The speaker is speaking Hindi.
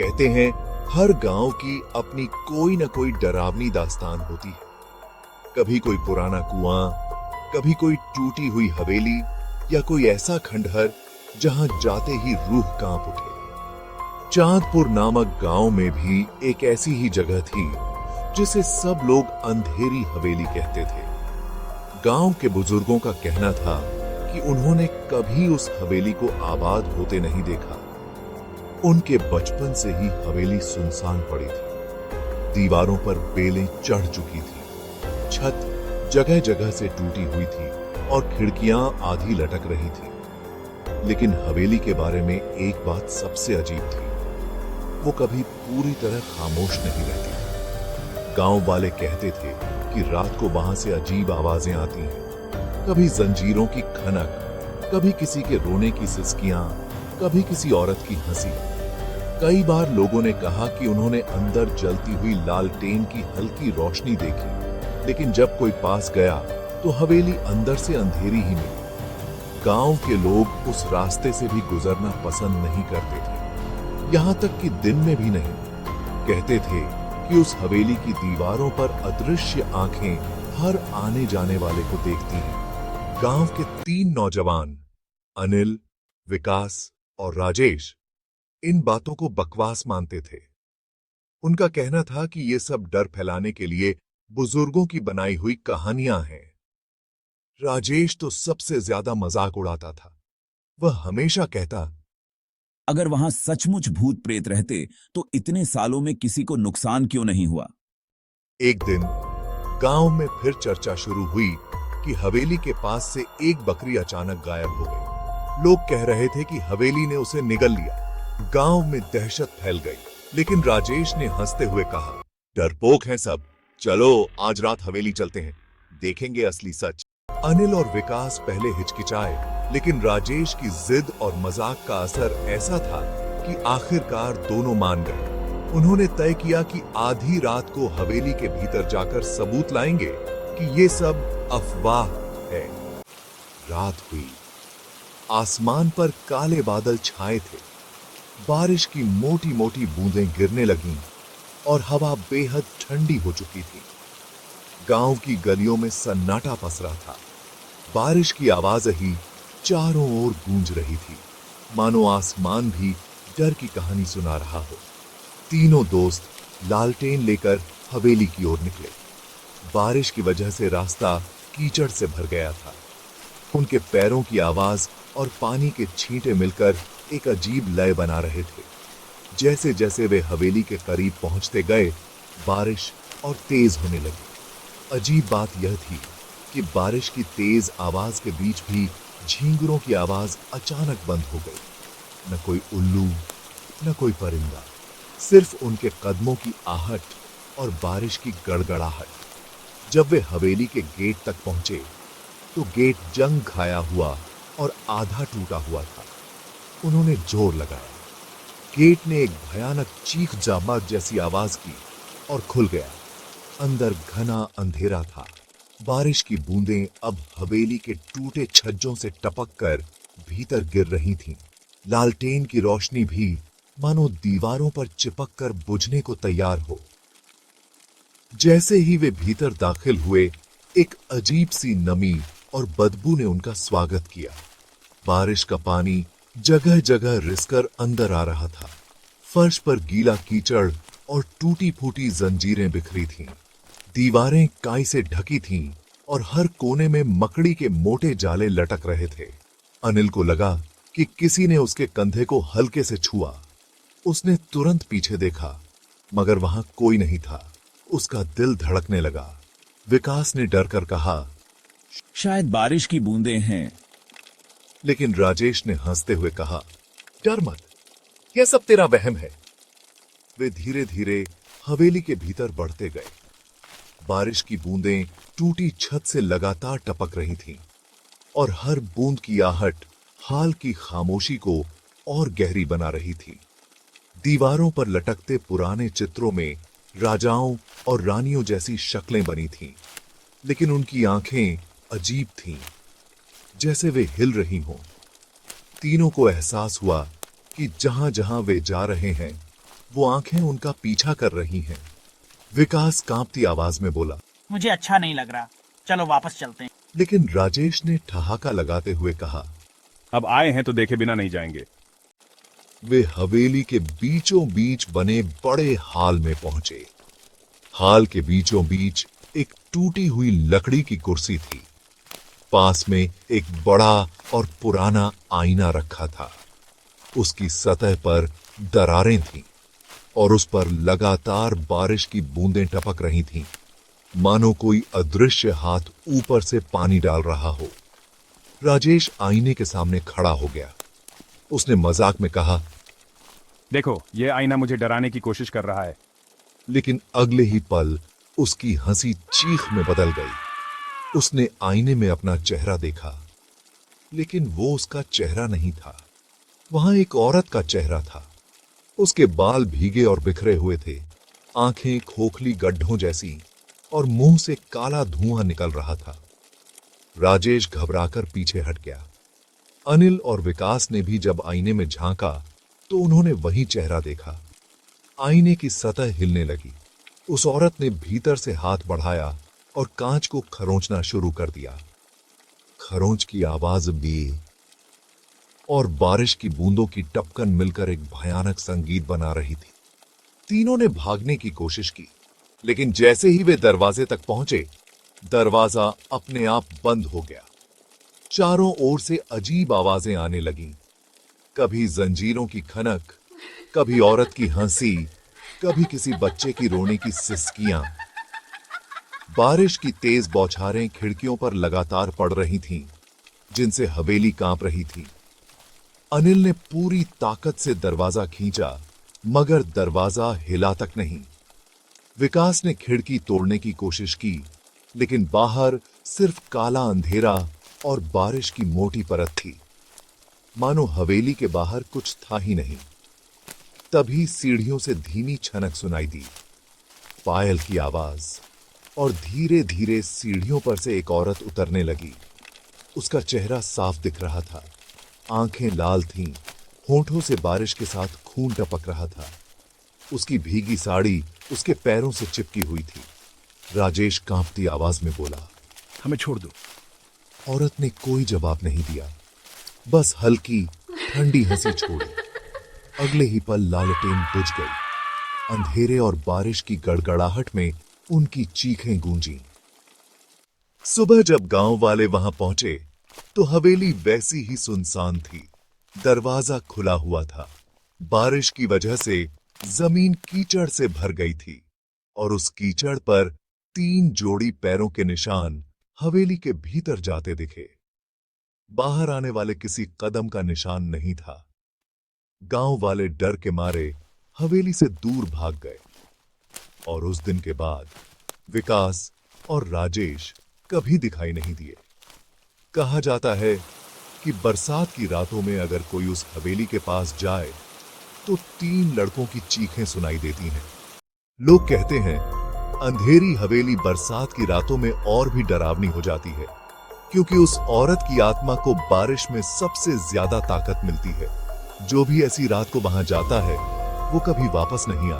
कहते हैं हर गांव की अपनी कोई न कोई डरावनी दास्तान होती है। कभी कोई पुराना कुआं, कभी कोई टूटी हुई हवेली या कोई ऐसा खंडहर जहां जाते ही रूह कांप उठे। चांदपुर नामक गांव में भी एक ऐसी ही जगह थी जिसे सब लोग अंधेरी हवेली कहते थे। गांव के बुजुर्गों का कहना था कि उन्होंने कभी उस हवेली को आबाद होते नहीं देखा। उनके बचपन से ही हवेली सुनसान पड़ी थी। दीवारों पर बेलें चढ़ चुकी थी, छत जगह जगह से टूटी हुई थी और खिड़कियां आधी लटक रही थी। लेकिन हवेली के बारे में एक बात सबसे अजीब थी, वो कभी पूरी तरह खामोश नहीं रहती थी। गांव वाले कहते थे कि रात को वहां से अजीब आवाजें आती हैं, कभी जंजीरों की खनक, कभी किसी के रोने की सिसकियां, कभी किसी औरत की हंसी। कई बार लोगों ने कहा कि उन्होंने अंदर जलती हुई लालटेन की हल्की रोशनी देखी, लेकिन जब कोई पास गया तो हवेली अंदर से अंधेरी ही मिली। गांव के लोग उस रास्ते से भी गुजरना पसंद नहीं करते थे, यहां तक कि दिन में भी नहीं। कहते थे कि उस हवेली की दीवारों पर अदृश्य आंखें हर आने जाने वाले को देखती हैं। गांव के 3 नौजवान, अनिल, विकास और राजेश, इन बातों को बकवास मानते थे। उनका कहना था कि ये सब डर फैलाने के लिए बुजुर्गों की बनाई हुई कहानियां हैं। राजेश तो सबसे ज्यादा मजाक उड़ाता था। वह हमेशा कहता, अगर वहां सचमुच भूत प्रेत रहते तो इतने सालों में किसी को नुकसान क्यों नहीं हुआ। एक दिन गांव में फिर चर्चा शुरू हुई कि हवेली के पास से एक बकरी अचानक गायब हो गई। लोग कह रहे थे कि हवेली ने उसे निगल लिया। गांव में दहशत फैल गई, लेकिन राजेश ने हंसते हुए कहा, डरपोक हैं सब, चलो आज रात हवेली चलते हैं, देखेंगे असली सच। अनिल और विकास पहले हिचकिचाए, लेकिन राजेश की जिद और मजाक का असर ऐसा था कि आखिरकार दोनों मान गए। उन्होंने तय किया कि आधी रात को हवेली के भीतर जाकर सबूत लाएंगे कि ये सब अफवाह है। रात हुई, आसमान पर काले बादल छाए थे, बारिश की मोटी मोटी बूंदें गिरने लगीं और हवा बेहद ठंडी हो चुकी थी। गांव की गलियों में सन्नाटा पसरा था। बारिश की आवाज़ ही चारों ओर गूंज रही थी, मानो आसमान भी डर की कहानी सुना रहा हो। तीनों दोस्त लालटेन लेकर हवेली की ओर निकले। बारिश की वजह से रास्ता कीचड़ से भर गया था। उनके पैरों की आवाज और पानी के छींटे मिलकर एक अजीब लय बना रहे थे। जैसे जैसे वे हवेली के करीब पहुंचते गए, बारिश और तेज होने लगी। अजीब बात यह थी कि बारिश की तेज आवाज के बीच भी झींगुरों की आवाज अचानक बंद हो गई। न कोई उल्लू, न कोई परिंदा, सिर्फ उनके कदमों की आहट और बारिश की गड़गड़ाहट। जब वे हवेली के गेट तक पहुंचे तो गेट जंग खाया हुआ और आधा टूटा हुआ था। उन्होंने जोर लगाया। गेट ने एक भयानक चीख जाबाज जैसी आवाज की और खुल गया। अंदर घना अंधेरा था। बारिश की बूंदें अब हवेली के टूटे छज्जों से टपककर भीतर गिर रही थीं। लालटेन की रोशनी भी मानो दीवारों पर चिपककर बुझने को तैयार हो। जैसे ही वे भीतर दाखिल हुए, एक अजीब सी नमी और बदबू ने उनका स्वागत किया। बारिश का पानी जगह जगह रिसकर अंदर आ रहा था। फर्श पर गीला कीचड़ और टूटी फूटी जंजीरें बिखरी थीं। दीवारें काई से ढकी थीं और हर कोने में मकड़ी के मोटे जाले लटक रहे थे। अनिल को लगा कि किसी ने उसके कंधे को हल्के से छुआ। उसने तुरंत पीछे देखा, मगर वहां कोई नहीं था। उसका दिल धड़कने लगा। विकास ने डर कर कहा, शायद बारिश की बूंदें हैं। लेकिन राजेश ने हंसते हुए कहा, डर मत, यह सब तेरा वहम है। वे धीरे धीरे हवेली के भीतर बढ़ते गए। बारिश की बूंदें टूटी छत से लगातार टपक रही थीं और हर बूंद की आहट हाल की खामोशी को और गहरी बना रही थी। दीवारों पर लटकते पुराने चित्रों में राजाओं और रानियों जैसी शक्लें बनी थीं, लेकिन उनकी आंखें अजीब थीं, जैसे वे हिल रही हों। तीनों को एहसास हुआ कि जहां जहां वे जा रहे हैं वो आंखें उनका पीछा कर रही हैं। विकास कांपती आवाज में बोला, मुझे अच्छा नहीं लग रहा, चलो वापस चलते हैं। लेकिन राजेश ने ठहाका लगाते हुए कहा, अब आए हैं तो देखे बिना नहीं जाएंगे। वे हवेली के बीचों बीच बने बड़े हाल में पहुंचे। हाल के बीचों बीच एक टूटी हुई लकड़ी की कुर्सी थी। पास में एक बड़ा और पुराना आईना रखा था। उसकी सतह पर दरारें थीं और उस पर लगातार बारिश की बूंदें टपक रही थीं, मानो कोई अदृश्य हाथ ऊपर से पानी डाल रहा हो। राजेश आईने के सामने खड़ा हो गया। उसने मजाक में कहा, देखो, ये आईना मुझे डराने की कोशिश कर रहा है। लेकिन अगले ही पल उसकी हंसी चीख में बदल गई। उसने आईने में अपना चेहरा देखा, लेकिन वो उसका चेहरा नहीं था। वहां एक औरत का चेहरा था। उसके बाल भीगे और बिखरे हुए थे, आंखें खोखली गड्ढों जैसी और मुंह से काला धुआं निकल रहा था। राजेश घबराकर पीछे हट गया। अनिल और विकास ने भी जब आईने में झांका तो उन्होंने वही चेहरा देखा। आईने की सतह हिलने लगी। उस औरत ने भीतर से हाथ बढ़ाया और कांच को खरोंचना शुरू कर दिया। खरोंच की आवाज भी और बारिश की बूंदों की टपकन मिलकर एक भयानक संगीत बना रही थी। तीनों ने भागने की कोशिश की, लेकिन जैसे ही वे दरवाजे तक पहुंचे, दरवाजा अपने आप बंद हो गया। चारों ओर से अजीब आवाजें आने लगीं। कभी जंजीरों की खनक, कभी औरत की हंसी, कभी किसी बच्चे की रोने की सिसकियां। बारिश की तेज बौछारें खिड़कियों पर लगातार पड़ रही थीं, जिनसे हवेली कांप रही थी। अनिल ने पूरी ताकत से दरवाजा खींचा, मगर दरवाजा हिला तक नहीं। विकास ने खिड़की तोड़ने की कोशिश की, लेकिन बाहर सिर्फ काला अंधेरा और बारिश की मोटी परत थी, मानो हवेली के बाहर कुछ था ही नहीं। तभी सीढ़ियों से धीमी छनक सुनाई दी, पायल की आवाज, और धीरे धीरे सीढ़ियों पर से एक औरत उतरने लगी। उसका चेहरा साफ दिख रहा था, आंखें लाल थीं, होंठों से बारिश के साथ खून टपक रहा था। उसकी भीगी साड़ी उसके पैरों से चिपकी हुई थी। राजेश कांपती आवाज में बोला, हमें छोड़ दो। औरत ने कोई जवाब नहीं दिया, बस हल्की ठंडी हंसी छोड़ी। अगले ही पल लालटेन बुझ गई। अंधेरे और बारिश की गड़गड़ाहट में उनकी चीखें गूंजी। सुबह जब गांव वाले वहां पहुंचे तो हवेली वैसी ही सुनसान थी। दरवाजा खुला हुआ था। बारिश की वजह से जमीन कीचड़ से भर गई थी और उस कीचड़ पर 3 जोड़ी पैरों के निशान हवेली के भीतर जाते दिखे। बाहर आने वाले किसी कदम का निशान नहीं था। गांव वाले डर के मारे हवेली से दूर भाग गए और उस दिन के बाद विकास और राजेश कभी दिखाई नहीं दिए। कहा जाता है कि बरसात की रातों में अगर कोई उस हवेली के पास जाए तो 3 लड़कों की चीखें सुनाई देती हैं। लोग कहते हैं अंधेरी हवेली बरसात की रातों में और भी डरावनी हो जाती है, क्योंकि उस औरत की आत्मा को बारिश में सबसे ज्यादा ताकत मिलती है। जो भी ऐसी रात को वहां जाता है वो कभी वापस नहीं आता।